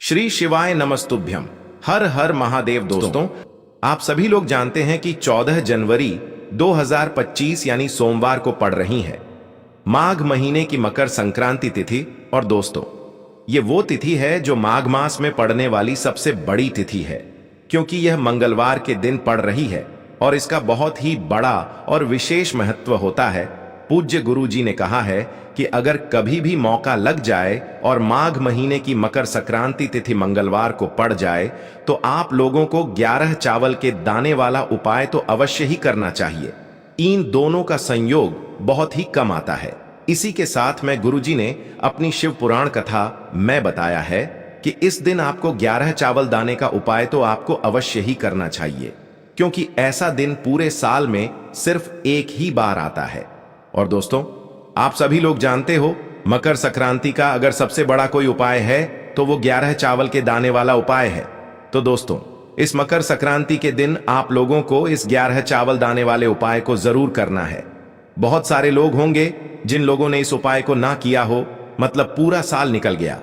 श्री शिवाय नमस्तुभ्यम। हर हर महादेव। दोस्तों, आप सभी लोग जानते हैं कि 14 जनवरी 2025 यानी सोमवार को पड़ रही है माघ महीने की मकर संक्रांति तिथि। और दोस्तों, ये वो तिथि है जो माघ मास में पड़ने वाली सबसे बड़ी तिथि है, क्योंकि यह मंगलवार के दिन पड़ रही है और इसका बहुत ही बड़ा और विशेष महत्व होता है। पूज्य गुरु जी ने कहा है कि अगर कभी भी मौका लग जाए और माघ महीने की मकर संक्रांति तिथि मंगलवार को पड़ जाए तो आप लोगों को 11 चावल के दाने वाला उपाय तो अवश्य ही करना चाहिए। इन दोनों का संयोग बहुत ही कम आता है। इसी के साथ में गुरुजी ने अपनी शिव पुराण कथा में बताया है कि इस दिन आपको 11 चावल दाने का उपाय तो आपको अवश्य ही करना चाहिए, क्योंकि ऐसा दिन पूरे साल में सिर्फ एक ही बार आता है। और दोस्तों, आप सभी लोग जानते हो मकर संक्रांति का अगर सबसे बड़ा कोई उपाय है तो वो 11 चावल के दाने वाला उपाय है। तो दोस्तों, इस मकर संक्रांति के दिन आप लोगों को इस 11 चावल दाने वाले उपाय को जरूर करना है। बहुत सारे लोग होंगे जिन लोगों ने इस उपाय को ना किया हो, मतलब पूरा साल निकल गया,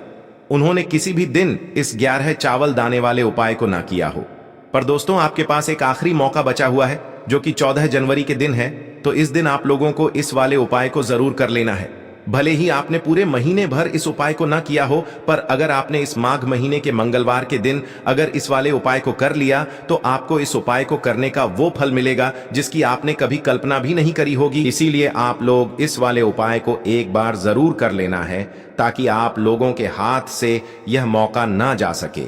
उन्होंने किसी भी दिन इस 11 चावल दाने वाले उपाय को ना किया हो। पर दोस्तों, आपके पास एक आखिरी मौका बचा हुआ है जो कि 14 जनवरी के दिन है। तो इस दिन आप लोगों को इस वाले उपाय को जरूर कर लेना है। भले ही आपने पूरे महीने भर इस उपाय को ना किया हो, पर अगर आपने इस माघ महीने के मंगलवार के दिन अगर इस वाले उपाय को कर लिया तो आपको इस उपाय को करने का वो फल मिलेगा जिसकी आपने कभी कल्पना भी नहीं करी होगी। इसीलिए आप लोग इस वाले उपाय को एक बार जरूर कर लेना है, ताकि आप लोगों के हाथ से यह मौका ना जा सके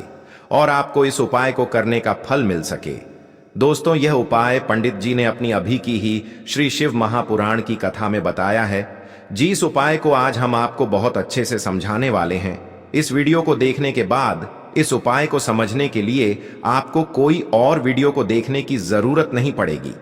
और आपको इस उपाय को करने का फल मिल सके। दोस्तों, यह उपाय पंडित जी ने अपनी अभी की ही श्री शिव महापुराण की कथा में बताया है। जिस उपाय को आज हम आपको बहुत अच्छे से समझाने वाले हैं, इस वीडियो को देखने के बाद इस उपाय को समझने के लिए आपको कोई और वीडियो को देखने की जरूरत नहीं पड़ेगी।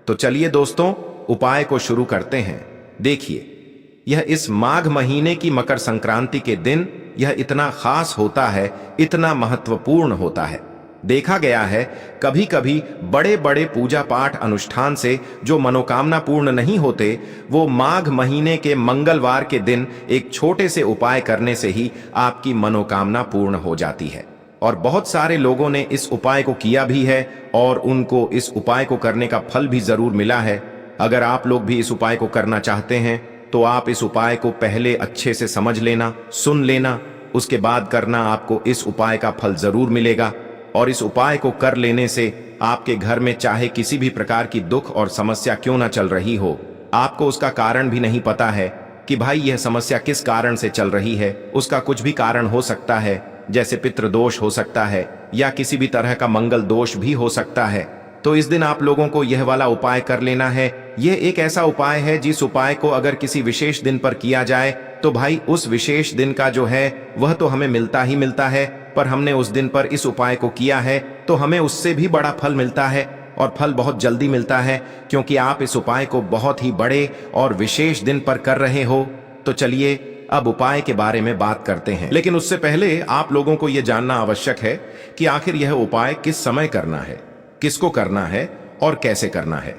तो चलिए दोस्तों, उपाय को शुरू करते हैं। देखिए, यह इस माघ महीने की मकर संक्रांति के दिन यह इतना खास होता है, इतना महत्वपूर्ण होता है। देखा गया है कभी कभी बड़े बड़े पूजा पाठ अनुष्ठान से जो मनोकामना पूर्ण नहीं होते, वो माघ महीने के मंगलवार के दिन एक छोटे से उपाय करने से ही आपकी मनोकामना पूर्ण हो जाती है। और बहुत सारे लोगों ने इस उपाय को किया भी है और उनको इस उपाय को करने का फल भी जरूर मिला है। अगर आप लोग भी इस उपाय को करना चाहते हैं तो आप इस उपाय को पहले अच्छे से समझ लेना, सुन लेना, उसके बाद करना। आपको इस उपाय का फल जरूर मिलेगा। और इस उपाय को कर लेने से आपके घर में चाहे किसी भी प्रकार की दुख और समस्या क्यों ना चल रही हो, आपको उसका कारण भी नहीं पता है कि भाई यह समस्या किस कारण से चल रही है। उसका कुछ भी कारण हो सकता है, जैसे पितृदोष हो सकता है या किसी भी तरह का मंगल दोष भी हो सकता है। तो इस दिन आप लोगों को यह वाला उपाय कर लेना है। यह एक ऐसा उपाय है जिस उपाय को अगर किसी विशेष दिन पर किया जाए तो भाई उस विशेष दिन का जो है वह तो हमें मिलता ही मिलता है, पर हमने उस दिन पर इस उपाय को किया है तो हमें उससे भी बड़ा फल मिलता है, और फल बहुत जल्दी मिलता है, क्योंकि आप इस उपाय को बहुत ही बड़े और विशेष दिन पर कर रहे हो। तो चलिए अब उपाय के बारे में बात करते हैं। लेकिन उससे पहले आप लोगों को यह जानना आवश्यक है कि आखिर यह उपाय किस समय करना है, किसको करना है और कैसे करना है।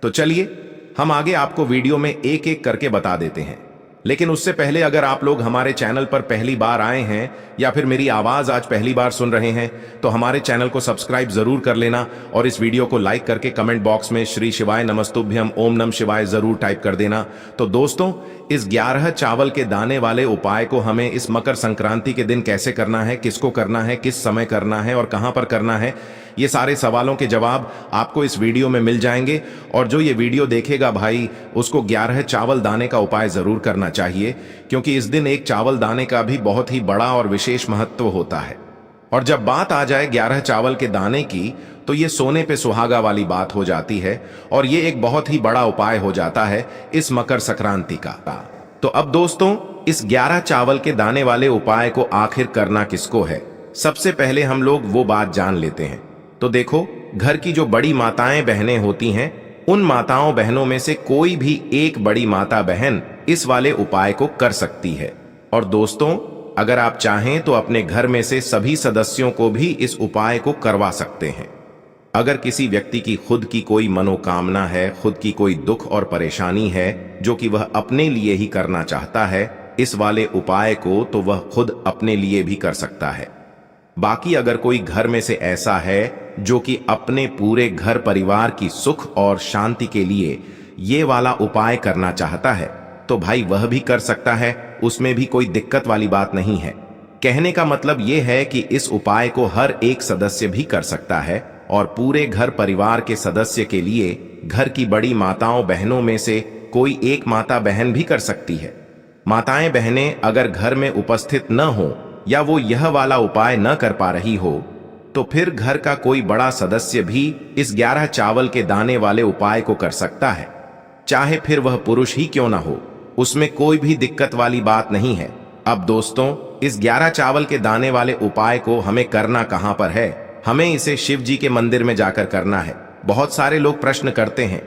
तो चलिए हम आगे आपको वीडियो में एक एक करके बता देते हैं। लेकिन उससे पहले अगर आप लोग हमारे चैनल पर पहली बार आए हैं या फिर मेरी आवाज आज पहली बार सुन रहे हैं तो हमारे चैनल को सब्सक्राइब जरूर कर लेना और इस वीडियो को लाइक करके कमेंट बॉक्स में श्री शिवाय नमस्तुभ्यम ओम नमः शिवाय जरूर टाइप कर देना। तो दोस्तों, इस 11 चावल के दाने वाले उपाय को हमें इस मकर संक्रांति के दिन कैसे करना है, किसको करना है, किस समय करना है और कहां पर करना है, ये सारे सवालों के जवाब आपको इस वीडियो में मिल जाएंगे। और जो ये वीडियो देखेगा भाई, उसको 11 चावल दाने का उपाय जरूर करना चाहिए, क्योंकि इस दिन एक चावल दाने का भी बहुत ही बड़ा और विशेष महत्व होता है। और जब बात आ जाए 11 चावल के दाने की, तो ये सोने पे सुहागा वाली बात हो जाती है और ये एक बहुत ही बड़ा उपाय हो जाता है इस मकर संक्रांति का। तो अब दोस्तों, इस 11 चावल के दाने वाले उपाय को आखिर करना किसको है, सबसे पहले हम लोग वो बात जान लेते हैं। तो देखो, घर की जो बड़ी माताएं बहनें होती हैं, उन माताओं बहनों में से कोई भी एक बड़ी माता बहन इस वाले उपाय को कर सकती है। और दोस्तों, अगर आप चाहें तो अपने घर में से सभी सदस्यों को भी इस उपाय को करवा सकते हैं। अगर किसी व्यक्ति की खुद की कोई मनोकामना है, खुद की कोई दुख और परेशानी है जो कि वह अपने लिए ही करना चाहता है इस वाले उपाय को, तो वह खुद अपने लिए भी कर सकता है। बाकी अगर कोई घर में से ऐसा है जो कि अपने पूरे घर परिवार की सुख और शांति के लिए ये वाला उपाय करना चाहता है तो भाई वह भी कर सकता है, उसमें भी कोई दिक्कत वाली बात नहीं है। कहने का मतलब ये है कि इस उपाय को हर एक सदस्य भी कर सकता है और पूरे घर परिवार के सदस्य के लिए घर की बड़ी माताओं बहनों में से कोई एक माता बहन भी कर सकती है। माताएं बहनें अगर घर में उपस्थित न हो या वो यह वाला उपाय न कर पा रही हो तो फिर घर का कोई बड़ा सदस्य भी इस 11 चावल के दाने वाले उपाय को कर सकता है, चाहे फिर वह पुरुष ही क्यों ना हो, उसमें कोई भी दिक्कत वाली बात नहीं है। अब दोस्तों, इस 11 चावल के दाने वाले उपाय को हमें करना कहां पर है? हमें इसे शिव जी के मंदिर में जाकर करना है। बहुत सारे लोग प्रश्न करते हैं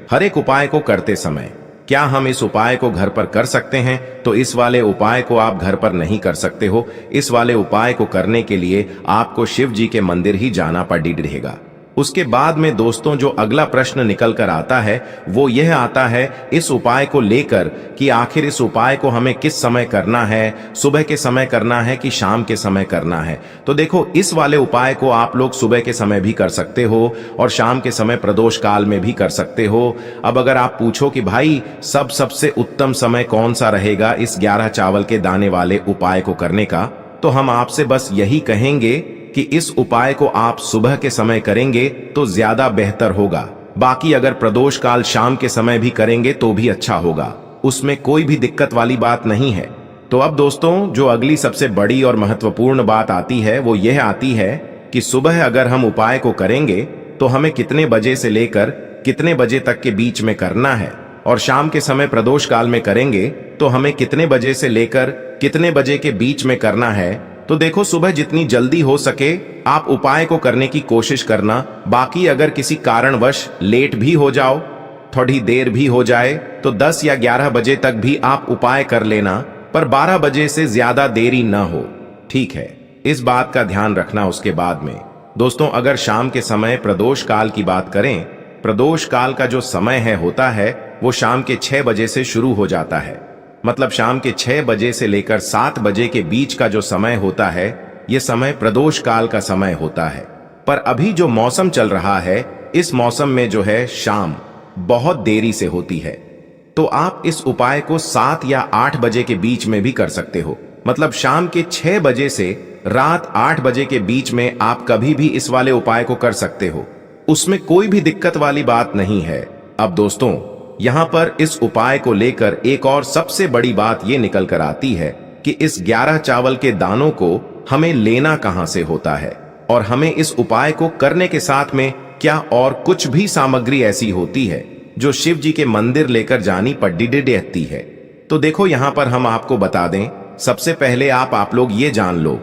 हर एक उपाय को करते समय क्या हम इस उपाय को घर पर कर सकते हैं? तो इस वाले उपाय को आप घर पर नहीं कर सकते हो। इस वाले उपाय को करने के लिए आपको शिव जी के मंदिर ही जाना पड़ेगा। उसके बाद में दोस्तों जो अगला प्रश्न निकल कर आता है वो यह आता है इस उपाय को लेकर कि आखिर इस उपाय को हमें किस समय करना है, सुबह के समय करना है कि शाम के समय करना है? तो देखो, इस वाले उपाय को आप लोग सुबह के समय भी कर सकते हो और शाम के समय प्रदोष काल में भी कर सकते हो। अब अगर आप पूछो कि भाई सबसे उत्तम समय कौन सा रहेगा इस 11 चावल के दाने वाले उपाय को करने का, तो हम आपसे बस यही कहेंगे कि इस उपाय को आप सुबह के समय करेंगे तो ज्यादा बेहतर होगा। बाकी अगर प्रदोष काल शाम के समय भी करेंगे तो भी अच्छा होगा, उसमें कोई भी दिक्कत वाली बात नहीं है। तो अब दोस्तों जो अगली सबसे बड़ी और महत्वपूर्ण बात आती है वो यह आती है कि सुबह अगर हम उपाय को करेंगे तो हमें कितने बजे से लेकर कितने बजे तक के बीच में करना है, और शाम के समय प्रदोष काल में करेंगे तो हमें कितने बजे से लेकर कितने बजे के बीच में करना है। तो देखो, सुबह जितनी जल्दी हो सके आप उपाय को करने की कोशिश करना। बाकी अगर किसी कारणवश लेट भी हो जाओ, थोड़ी देर भी हो जाए, तो 10 या 11 बजे तक भी आप उपाय कर लेना, पर 12 बजे से ज्यादा देरी ना हो, ठीक है? इस बात का ध्यान रखना। उसके बाद में दोस्तों अगर शाम के समय प्रदोष काल की बात करें, प्रदोष काल का जो समय होता है वो शाम के 6 बजे से शुरू हो जाता है। मतलब शाम के 6 बजे से लेकर 7 बजे के बीच का जो समय होता है ये समय प्रदोष काल का समय होता है। पर अभी जो मौसम चल रहा है इस मौसम में जो है शाम बहुत देरी से होती है, तो आप इस उपाय को 7 या 8 बजे के बीच में भी कर सकते हो। मतलब शाम के 6 बजे से रात 8 बजे के बीच में आप कभी भी इस वाले उपाय को कर सकते हो, उसमें कोई भी दिक्कत वाली बात नहीं है। अब दोस्तों यहां पर इस उपाय को लेकर एक और सबसे बड़ी बात यह निकल कर आती है कि इस 11 चावल के दानों को हमें लेना कहां से होता है, और हमें इस उपाय को करने के साथ में क्या और कुछ भी सामग्री ऐसी होती है जो शिव जी के मंदिर लेकर जानी पड़ती है। तो देखो यहां पर हम आपको बता दें, सबसे पहले आप लोग ये जान लो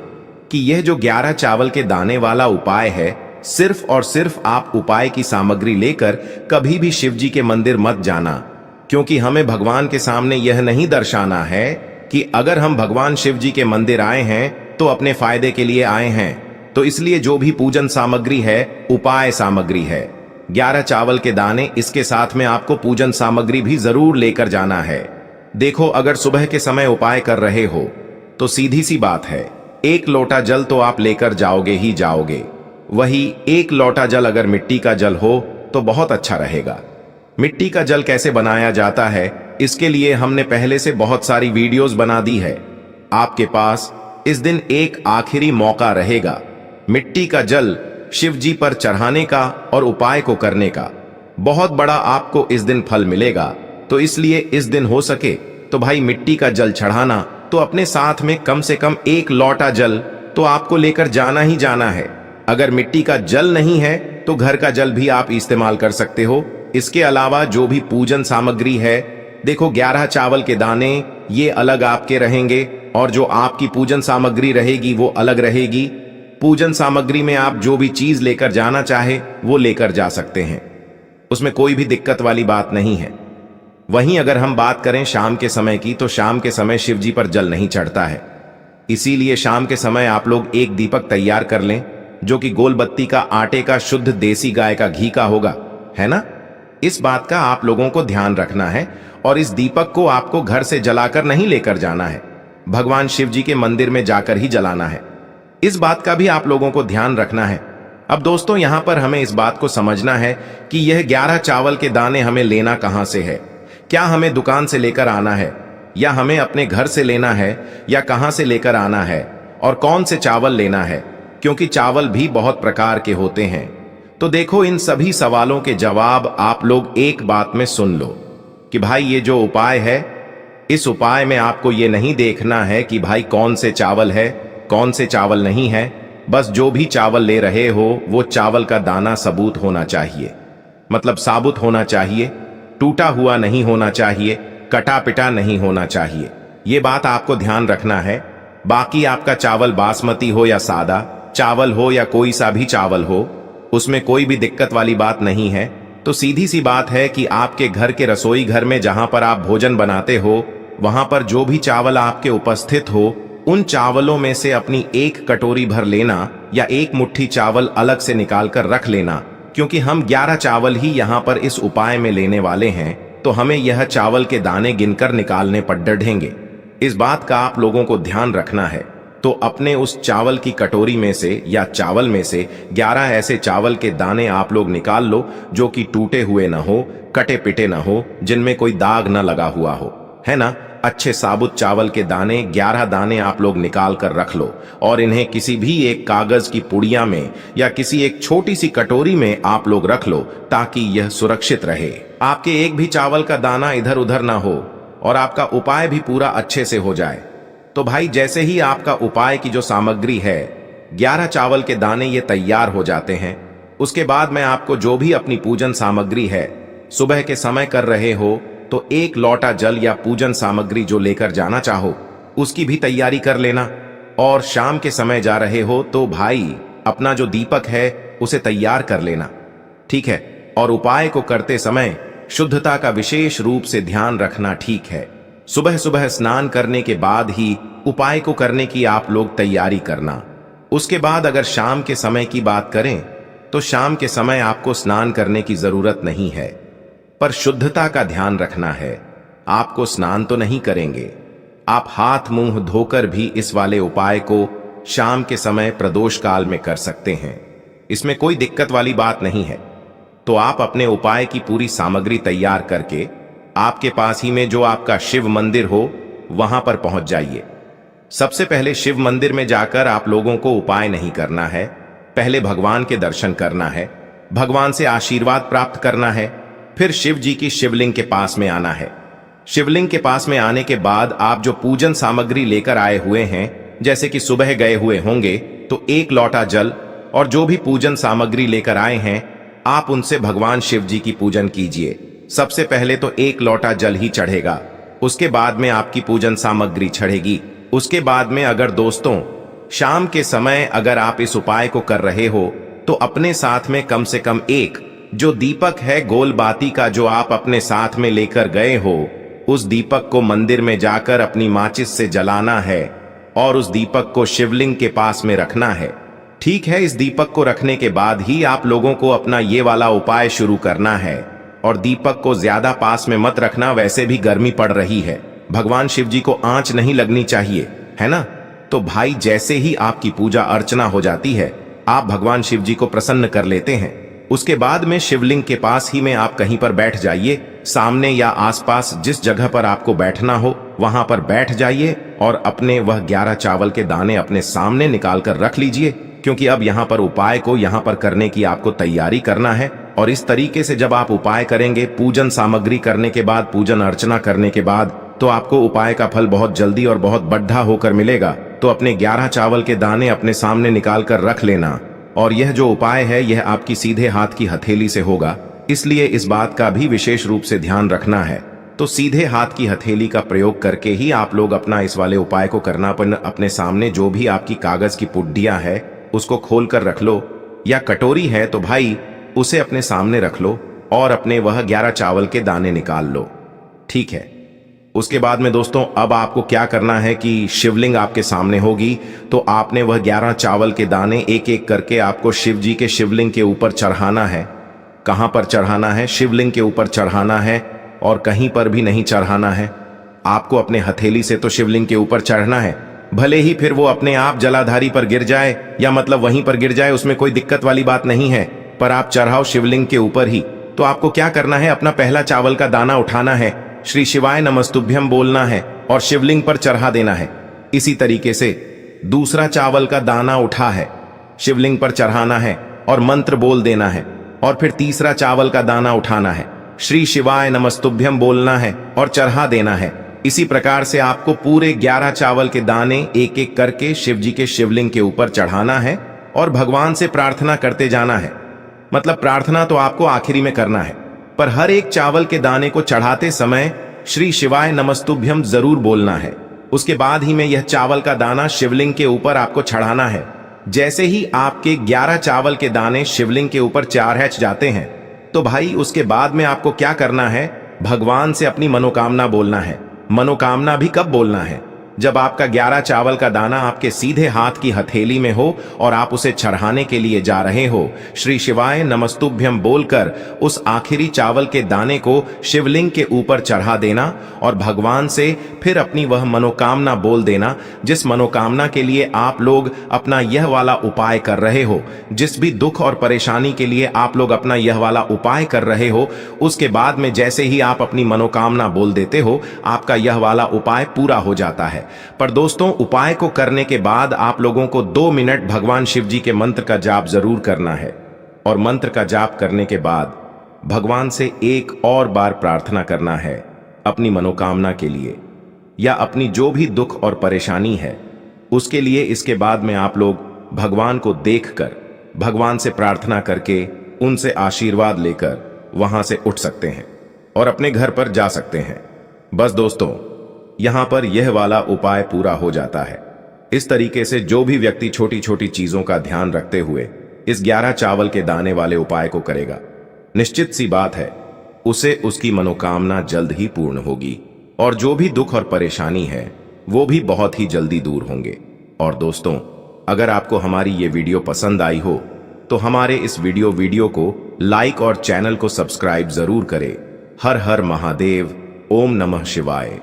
कि यह जो 11 चावल के दाने वाला उपाय है, सिर्फ और सिर्फ आप उपाय की सामग्री लेकर कभी भी शिव जी के मंदिर मत जाना, क्योंकि हमें भगवान के सामने यह नहीं दर्शाना है कि अगर हम भगवान शिव जी के मंदिर आए हैं तो अपने फायदे के लिए आए हैं। तो इसलिए जो भी पूजन सामग्री है उपाय सामग्री है, 11 चावल के दाने, इसके साथ में आपको पूजन सामग्री भी जरूर लेकर जाना है। देखो, अगर सुबह के समय उपाय कर रहे हो तो सीधी सी बात है, 1 लोटा जल तो आप लेकर जाओगे ही जाओगे। वही 1 लोटा जल अगर मिट्टी का जल हो तो बहुत अच्छा रहेगा। मिट्टी का जल कैसे बनाया जाता है इसके लिए हमने पहले से बहुत सारी वीडियोस बना दी है। आपके पास इस दिन एक आखिरी मौका रहेगा मिट्टी का जल शिव जी पर चढ़ाने का और उपाय को करने का। बहुत बड़ा आपको इस दिन फल मिलेगा, तो इसलिए इस दिन हो सके तो भाई मिट्टी का जल चढ़ाना, तो अपने साथ में कम से कम 1 लोटा जल तो आपको लेकर जाना ही जाना है। अगर मिट्टी का जल नहीं है तो घर का जल भी आप इस्तेमाल कर सकते हो। इसके अलावा जो भी पूजन सामग्री है, देखो 11 चावल के दाने ये अलग आपके रहेंगे और जो आपकी पूजन सामग्री रहेगी वो अलग रहेगी। पूजन सामग्री में आप जो भी चीज लेकर जाना चाहे वो लेकर जा सकते हैं, उसमें कोई भी दिक्कत वाली बात नहीं है। वहीं अगर हम बात करें शाम के समय की, तो शाम के समय शिव जी पर जल नहीं चढ़ता है, इसीलिए शाम के समय आप लोग एक दीपक तैयार कर लें जो कि गोल बत्ती का आटे का शुद्ध देसी गाय का घी का होगा, है ना? इस बात का आप लोगों को ध्यान रखना है, और इस दीपक को आपको घर से जलाकर नहीं लेकर जाना है, भगवान शिव जी के मंदिर में जाकर ही जलाना है। इस बात का भी आप लोगों को ध्यान रखना है। अब दोस्तों यहां पर हमें इस बात को समझना है कि यह 11 चावल के दाने हमें लेना कहां से है। क्या हमें दुकान से लेकर आना है, या हमें अपने घर से लेना है, या कहां से लेकर आना है, और कौन से चावल लेना है, क्योंकि चावल भी बहुत प्रकार के होते हैं। तो देखो, इन सभी सवालों के जवाब आप लोग एक बात में सुन लो कि भाई ये जो उपाय है, इस उपाय में आपको ये नहीं देखना है कि भाई कौन से चावल है, कौन से चावल नहीं है। बस जो भी चावल ले रहे हो वो चावल का दाना सबूत होना चाहिए, मतलब साबुत होना चाहिए, टूटा हुआ नहीं होना चाहिए, कटा पिटा नहीं होना चाहिए। ये बात आपको ध्यान रखना है। बाकी आपका चावल बासमती हो या सादा चावल हो या कोई सा भी चावल हो, उसमें कोई भी दिक्कत वाली बात नहीं है। तो सीधी सी बात है कि आपके घर के रसोई घर में जहां पर आप भोजन बनाते हो, वहां पर जो भी चावल आपके उपस्थित हो, उन चावलों में से अपनी एक कटोरी भर लेना या एक मुट्ठी चावल अलग से निकाल कर रख लेना, क्योंकि हम 11 चावल ही यहाँ पर इस उपाय में लेने वाले हैं। तो हमें यह चावल के दाने गिनकर निकालने पड़ेंगे। इस बात का आप लोगों को ध्यान रखना है। तो अपने उस चावल की कटोरी में से या चावल में से 11 ऐसे चावल के दाने आप लोग निकाल लो जो कि टूटे हुए ना हो, कटे पिटे ना हो, जिनमें कोई दाग ना लगा हुआ हो, है ना। अच्छे साबुत चावल के दाने 11 दाने आप लोग निकाल कर रख लो और इन्हें किसी भी एक कागज की पुड़िया में या किसी एक छोटी सी कटोरी में आप लोग रख लो, ताकि यह सुरक्षित रहे। आपके एक भी चावल का दाना इधर उधर ना हो और आपका उपाय भी पूरा अच्छे से हो जाए। तो भाई जैसे ही आपका उपाय की जो सामग्री है, 11 चावल के दाने ये तैयार हो जाते हैं, उसके बाद मैं आपको जो भी अपनी पूजन सामग्री है, सुबह के समय कर रहे हो तो एक लोटा जल या पूजन सामग्री जो लेकर जाना चाहो उसकी भी तैयारी कर लेना। और शाम के समय जा रहे हो तो भाई अपना जो दीपक है उसे तैयार कर लेना, ठीक है। और उपाय को करते समय शुद्धता का विशेष रूप से ध्यान रखना, ठीक है। सुबह सुबह स्नान करने के बाद ही उपाय को करने की आप लोग तैयारी करना। उसके बाद अगर शाम के समय की बात करें तो शाम के समय आपको स्नान करने की जरूरत नहीं है, पर शुद्धता का ध्यान रखना है। आपको स्नान तो नहीं करेंगे, आप हाथ मुंह धोकर भी इस वाले उपाय को शाम के समय प्रदोष काल में कर सकते हैं। इसमें कोई दिक्कत वाली बात नहीं है। तो आप अपने उपाय की पूरी सामग्री तैयार करके आपके पास ही में जो आपका शिव मंदिर हो वहां पर पहुंच जाइए। सबसे पहले शिव मंदिर में जाकर आप लोगों को उपाय नहीं करना है, पहले भगवान के दर्शन करना है, भगवान से आशीर्वाद प्राप्त करना है, फिर शिव जी की शिवलिंग के पास में आना है। शिवलिंग के पास में आने के बाद आप जो पूजन सामग्री लेकर आए हुए हैं, जैसे कि सुबह गए हुए होंगे तो एक लोटा जल और जो भी पूजन सामग्री लेकर आए हैं, आप उनसे भगवान शिव जी की पूजन कीजिए। सबसे पहले तो एक लोटा जल ही चढ़ेगा, उसके बाद में आपकी पूजन सामग्री चढ़ेगी। उसके बाद में अगर दोस्तों शाम के समय अगर आप इस उपाय को कर रहे हो तो अपने साथ में कम से कम एक जो दीपक है गोल बाती का जो आप अपने साथ में लेकर गए हो, उस दीपक को मंदिर में जाकर अपनी माचिस से जलाना है और उस दीपक को शिवलिंग के पास में रखना है, ठीक है। इस दीपक को रखने के बाद ही आप लोगों को अपना ये वाला उपाय शुरू करना है। और दीपक को ज्यादा पास में मत रखना, वैसे भी गर्मी पड़ रही है, भगवान शिव जी को आंच नहीं लगनी चाहिए, है ना। तो भाई जैसे ही आपकी पूजा अर्चना हो जाती है, आप भगवान शिव जी को प्रसन्न कर लेते हैं। उसके बाद में शिवलिंग के पास ही में आप कहीं पर बैठ जाइए, सामने या आसपास जिस जगह पर आपको बैठना हो वहां पर बैठ जाइए और अपने वह 11 चावल के दाने अपने सामने निकाल कर रख लीजिए, क्योंकि अब यहाँ पर उपाय को यहाँ पर करने की आपको तैयारी करना है। और इस तरीके से जब आप उपाय करेंगे, पूजन सामग्री करने के बाद, पूजन अर्चना करने के बाद, तो आपको उपाय का फल बहुत जल्दी और बहुत बढ़ा होकर मिलेगा। तो अपने 11 चावल के दाने अपने सामने निकाल कर रख लेना। और यह जो उपाय है यह आपकी सीधे हाथ की हथेली से होगा, इसलिए इस बात का भी विशेष रूप से ध्यान रखना है। तो सीधे हाथ की हथेली का प्रयोग करके ही आप लोग अपना इस वाले उपाय को करना। अपने सामने जो भी आपकी कागज की पुड्डियां है उसको खोल कर रख लो, या कटोरी है तो भाई उसे अपने सामने रख लो और अपने वह 11 चावल के दाने निकाल लो, ठीक है। उसके बाद में दोस्तों अब आपको क्या करना है कि शिवलिंग आपके सामने होगी, तो आपने वह 11 चावल के दाने एक एक करके आपको शिव जी के शिवलिंग के ऊपर चढ़ाना है। कहां पर चढ़ाना है? शिवलिंग के ऊपर चढ़ाना है और कहीं पर भी नहीं चढ़ाना है। आपको अपने हथेली से तो शिवलिंग के ऊपर चढ़ना है, भले ही फिर वो अपने आप जलाधारी पर गिर जाए या मतलब वहीं पर गिर जाए, उसमें कोई दिक्कत वाली बात नहीं है, पर आप चढ़ाओ शिवलिंग के ऊपर ही। तो आपको क्या करना है, अपना पहला चावल का दाना उठाना है, श्री शिवाय नमस्तुभ्यम बोलना है और शिवलिंग पर चढ़ा देना है। इसी तरीके से दूसरा चावल का दाना उठा है, शिवलिंग पर चढ़ाना है और मंत्र बोल देना है। और फिर तीसरा चावल का दाना उठाना है, श्री शिवाय नमस्तुभ्यम बोलना है और चढ़ा देना है। इसी प्रकार से आपको पूरे 11 चावल के दाने एक एक करके शिव जी के शिवलिंग के ऊपर चढ़ाना है और भगवान से प्रार्थना करते जाना है। मतलब प्रार्थना तो आपको आखिरी में करना है, पर हर एक चावल के दाने को चढ़ाते समय श्री शिवाय नमस्तुभ्यम जरूर बोलना है। उसके बाद ही में यह चावल का दाना शिवलिंग के ऊपर आपको चढ़ाना है। जैसे ही आपके 11 चावल के दाने शिवलिंग के ऊपर चढ़ जाते हैं, तो भाई उसके बाद में आपको क्या करना है, भगवान से अपनी मनोकामना बोलना है। मनोकामना भी कब बोलना है, जब आपका 11 चावल का दाना आपके सीधे हाथ की हथेली में हो और आप उसे चढ़ाने के लिए जा रहे हो। श्री शिवाय नमस्तुभ्यम बोलकर उस आखिरी चावल के दाने को शिवलिंग के ऊपर चढ़ा देना और भगवान से फिर अपनी वह मनोकामना बोल देना, जिस मनोकामना के लिए आप लोग अपना यह वाला उपाय कर रहे हो। जिस भी दुख और परेशानी के लिए आप लोग अपना यह वाला उपाय कर रहे हो, उसके बाद में जैसे ही आप अपनी मनोकामना बोल देते हो, आपका यह वाला उपाय पूरा हो जाता है। पर दोस्तों, उपाय को करने के बाद आप लोगों को 2 मिनट भगवान शिव जी के मंत्र का जाप जरूर करना है। और मंत्र का जाप करने के बाद भगवान से एक और बार प्रार्थना करना है अपनी मनोकामना के लिए या अपनी जो भी दुख और परेशानी है उसके लिए। इसके बाद में आप लोग भगवान को देखकर, भगवान से प्रार्थना करके, उनसे आशीर्वाद लेकर वहां से उठ सकते हैं और अपने घर पर जा सकते हैं। बस दोस्तों, यहां पर यह वाला उपाय पूरा हो जाता है। इस तरीके से जो भी व्यक्ति छोटी छोटी चीजों का ध्यान रखते हुए इस 11 चावल के दाने वाले उपाय को करेगा, निश्चित सी बात है उसे उसकी मनोकामना जल्द ही पूर्ण होगी और जो भी दुख और परेशानी है वो भी बहुत ही जल्दी दूर होंगे। और दोस्तों, अगर आपको हमारी ये वीडियो पसंद आई हो तो हमारे इस वीडियो को लाइक और चैनल को सब्सक्राइब जरूर करें। हर हर महादेव, ओम नमः शिवाय।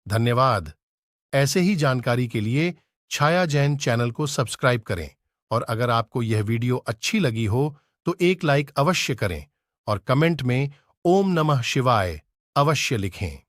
धन्यवाद। ऐसे ही जानकारी के लिए छाया जैन चैनल को सब्सक्राइब करें और अगर आपको यह वीडियो अच्छी लगी हो तो एक लाइक अवश्य करें और कमेंट में ओम नमः शिवाय अवश्य लिखें।